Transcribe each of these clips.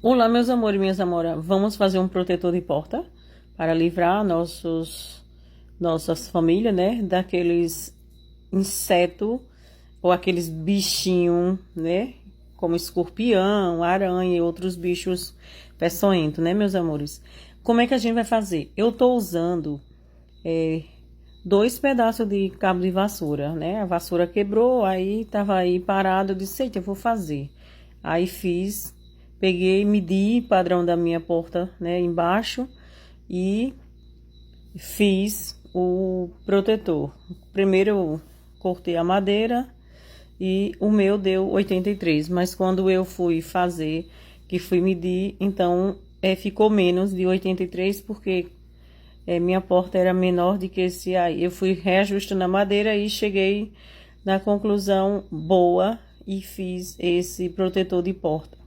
Olá, meus amores e minhas amoras. Vamos fazer um protetor de porta para livrar nossas famílias, né? Daqueles insetos ou aqueles bichinhos, né? Como escorpião, aranha e outros bichos peçonhentos, né, meus amores? Como é que a gente vai fazer? Eu tô usando é, 2 pedaços de cabo de vassoura, né? A vassoura quebrou, aí tava aí parado, eu disse, eita, eu vou fazer. Aí fiz, peguei, medi padrão da minha porta, né, embaixo e fiz o protetor. Primeiro eu cortei a madeira e o meu deu 83, mas quando eu fui fazer, que fui medir, então ficou menos de 83 porque minha porta era menor do que esse aí. Eu fui reajustando a madeira e cheguei na conclusão boa e fiz esse protetor de porta.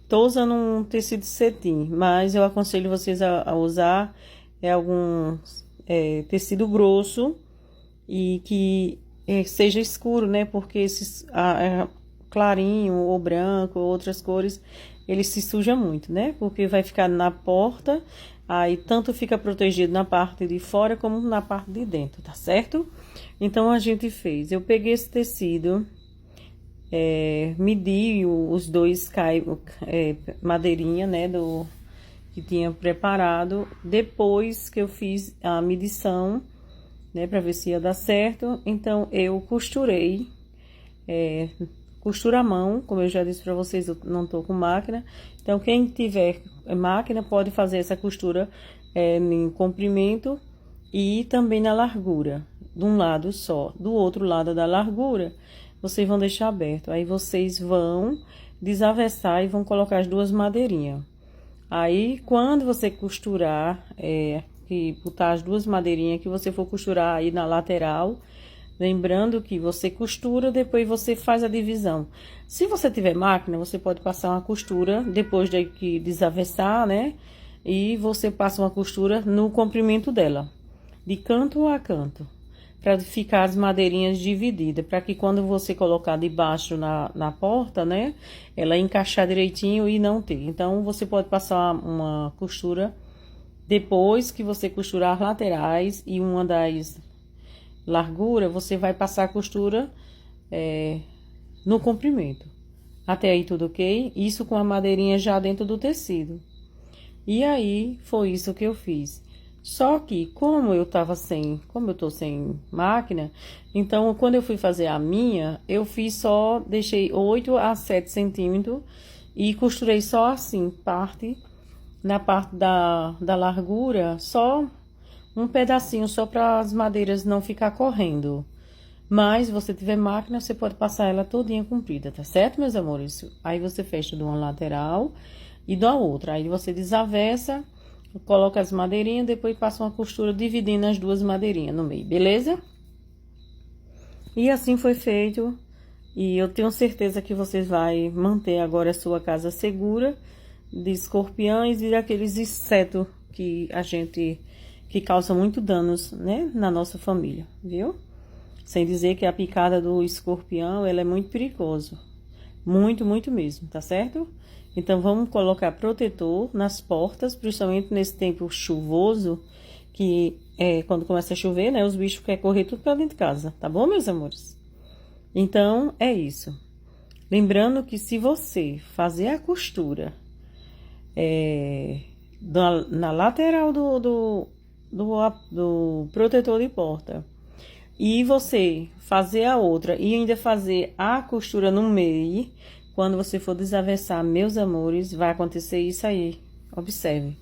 Estou usando um tecido cetim, mas eu aconselho vocês a usar algum tecido grosso e que seja escuro, né? Porque esses clarinho ou branco ou outras cores, ele se suja muito, né? Porque vai ficar na porta, aí tanto fica protegido na parte de fora como na parte de dentro, tá certo? Então a gente fez, eu peguei esse tecido, medi os dois madeirinha, né, que tinha preparado, depois que eu fiz a medição, né, para ver se ia dar certo. Então eu costurei, costura à mão, como eu já disse para vocês, eu não tô com máquina. Então quem tiver máquina pode fazer essa costura em comprimento e também na largura, de um lado só. Do outro lado da largura, vocês vão deixar aberto. Aí vocês vão desavessar e vão colocar as duas madeirinhas. Aí, quando você costurar, que botar as duas madeirinhas que você for costurar aí na lateral, lembrando que você costura, depois você faz a divisão. Se você tiver máquina, você pode passar uma costura, depois de que desavessar, né? E você passa uma costura no comprimento dela, de canto a canto, para ficar as madeirinhas divididas, para que quando você colocar debaixo na porta, né, ela encaixar direitinho e não ter. Então, você pode passar uma costura depois que você costurar as laterais e uma das larguras, você vai passar a costura no comprimento. Até aí tudo ok? Isso com a madeirinha já dentro do tecido. E aí, foi isso que eu fiz. Só que, como eu tô sem máquina, então, quando eu fui fazer a minha, eu deixei 8 a 7 centímetros e costurei só assim, na parte da largura, só um pedacinho, só para as madeiras não ficar correndo. Mas, se você tiver máquina, você pode passar ela todinha comprida, tá certo, meus amores? Aí, você fecha de uma lateral e da outra. Aí, você desavessa, coloca as madeirinhas, depois passa uma costura dividindo as duas madeirinhas no meio, beleza? E assim foi feito. E eu tenho certeza que vocês vão manter agora a sua casa segura de escorpiões e daqueles insetos que causam muito danos, né, na nossa família, viu? Sem dizer que a picada do escorpião, ela é muito perigosa. Muito, muito mesmo, tá certo? Então, vamos colocar protetor nas portas, principalmente nesse tempo chuvoso, que quando começa a chover, né, os bichos querem correr tudo pra dentro de casa, tá bom, meus amores? Então, é isso. Lembrando que se você fazer a costura na lateral do protetor de porta, e você fazer a outra e ainda fazer a costura no meio, quando você for desavessar, meus amores, vai acontecer isso aí. Observe.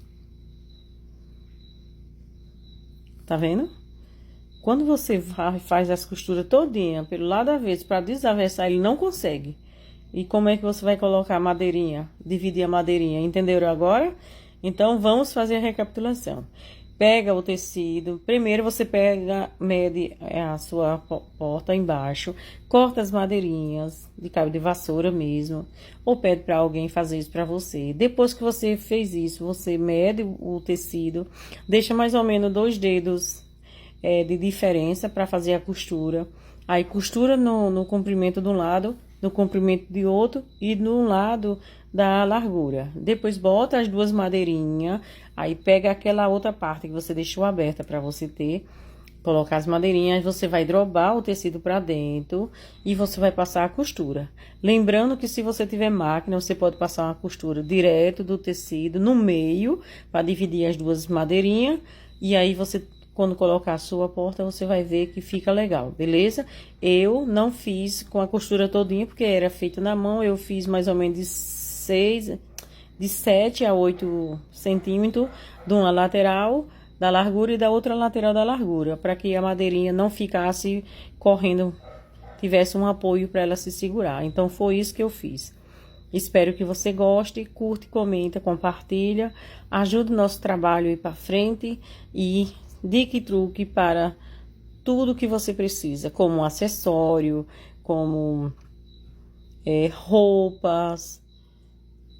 Tá vendo? Quando você faz as costuras todinha pelo lado avesso para desavessar, ele não consegue. E como é que você vai colocar a madeirinha? Dividir a madeirinha, entenderam agora? Então, vamos fazer a recapitulação. Pega o tecido, primeiro você mede a sua porta embaixo, corta as madeirinhas de cabo de vassoura mesmo, ou pede para alguém fazer isso para você. Depois que você fez isso, você mede o tecido, deixa mais ou menos 2 dedos de diferença para fazer a costura. Aí costura no comprimento de um lado, no comprimento de outro, e de um lado da largura. Depois bota as duas madeirinhas, aí pega aquela outra parte que você deixou aberta para você ter, colocar as madeirinhas, você vai drobar o tecido para dentro e você vai passar a costura. Lembrando que se você tiver máquina, você pode passar uma costura direto do tecido no meio, para dividir as duas madeirinhas, e aí você, quando colocar a sua porta, você vai ver que fica legal, beleza? Eu não fiz com a costura todinha, porque era feita na mão, eu fiz mais ou menos de 7 a 8 centímetros de uma lateral da largura e da outra lateral da largura, para que a madeirinha não ficasse correndo, tivesse um apoio para ela se segurar. Então, foi isso que eu fiz. Espero que você goste, curte, comenta, compartilha, ajude o nosso trabalho a ir para frente e dica e truque para tudo que você precisa, como acessório, como roupas.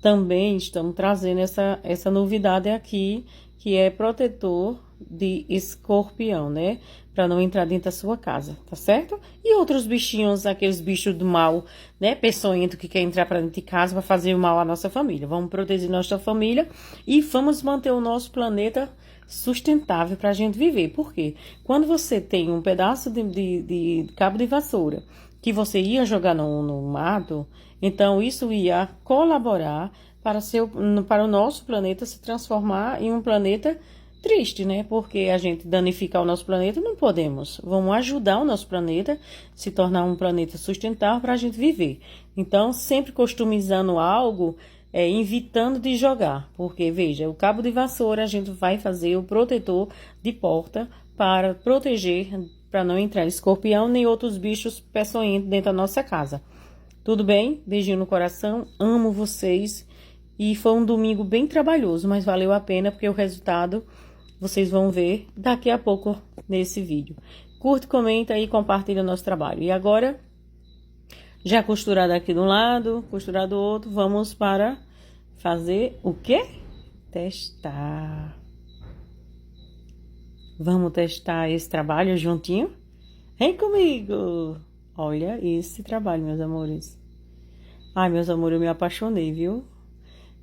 Também estamos trazendo essa novidade aqui, que é protetor de escorpião, né? Para não entrar dentro da sua casa, tá certo? E outros bichinhos, aqueles bichos do mal, né? Peçonhento que quer entrar para dentro de casa para fazer mal à nossa família. Vamos proteger nossa família e vamos manter o nosso planeta sustentável para a gente viver. Por quê? Quando você tem um pedaço de cabo de vassoura que você ia jogar no mato, então isso ia colaborar para o nosso planeta se transformar em um planeta triste, né? Porque a gente danificar o nosso planeta não podemos. Vamos ajudar o nosso planeta a se tornar um planeta sustentável para a gente viver. Então, sempre customizando algo, evitando de jogar. Porque, veja, o cabo de vassoura a gente vai fazer o protetor de porta para proteger, para não entrar escorpião nem outros bichos peçonhentos dentro da nossa casa. Tudo bem? Beijinho no coração, amo vocês. E foi um domingo bem trabalhoso, mas valeu a pena porque o resultado vocês vão ver daqui a pouco nesse vídeo. Curte, comenta e compartilha o nosso trabalho. E agora, já costurado aqui de um lado, costurado do outro, vamos para fazer o quê? Testar. Vamos testar esse trabalho juntinho? Vem comigo! Olha esse trabalho, meus amores. Ai, meus amores, eu me apaixonei, viu?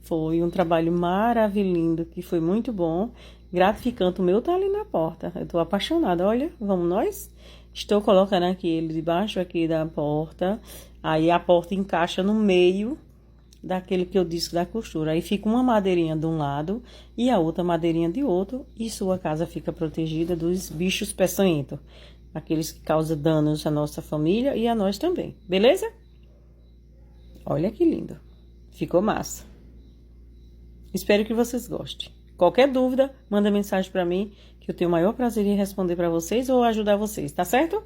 Foi um trabalho maravilhoso, que foi muito bom, gratificante. O meu tá ali na porta. Eu tô apaixonada, olha, vamos nós? Estou colocando aqui ele debaixo aqui da porta. Aí a porta encaixa no meio daquele que eu disse da costura. Aí fica uma madeirinha de um lado e a outra madeirinha de outro. E sua casa fica protegida dos bichos peçonhentos. Aqueles que causam danos à nossa família e a nós também, beleza? Olha que lindo. Ficou massa. Espero que vocês gostem. Qualquer dúvida, manda mensagem para mim, que eu tenho o maior prazer em responder para vocês ou ajudar vocês, tá certo?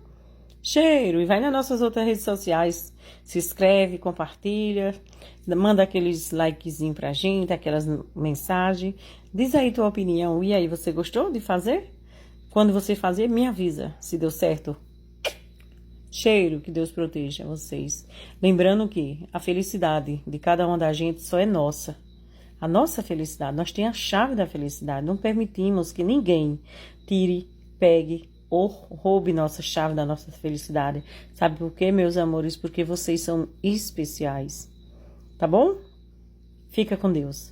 Cheiro! E vai nas nossas outras redes sociais, se inscreve, compartilha, manda aqueles likezinhos pra gente, aquelas mensagens. Diz aí tua opinião. E aí, você gostou de fazer? Quando você fazer, me avisa se deu certo. Cheiro, que Deus proteja vocês. Lembrando que a felicidade de cada uma da gente só é nossa. A nossa felicidade, nós temos a chave da felicidade. Não permitimos que ninguém tire, pegue ou roube nossa chave da nossa felicidade. Sabe por quê, meus amores? Porque vocês são especiais. Tá bom? Fica com Deus.